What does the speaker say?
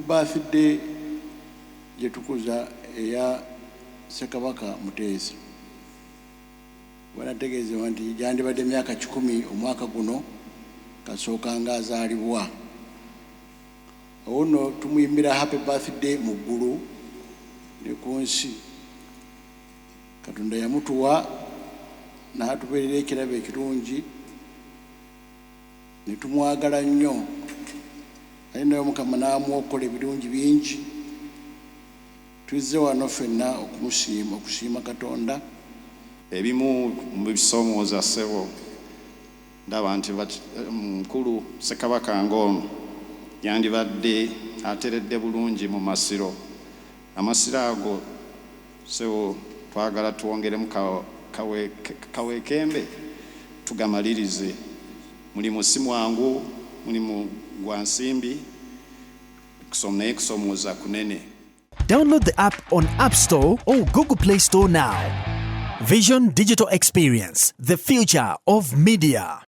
birthday gye tukuza eya Ssekabaka Muteesa banategeezebwa nti gyandibadde emyaka 10 omwaka guno kasooka nga azaalibwa. Ono tumuyimbira happy birthday mu ggulu ne ku nsi. Katonda yamutuwa n'atubeerera ekirabo ekirungi ne tumwagala nnyo, ali naye Mukama n'amwokola ebirungi bingi. Tuzze wano ffenna okusiima Katonda. Ebimu mu bisoomooza ssebo ndaba nti mukulu Ssekabaka ng'ono yandibadde ateredde bulungi mu masiro. Amasiro ago ssebo twagala tuwongeremu kaweekembe tugamalirize. Mulimu si mwangu, mulimu gwa nsimbi, naye kusoomooza kunene. Download the app on App Store or Google Play Store now. Vision Digital Experience, the future of media.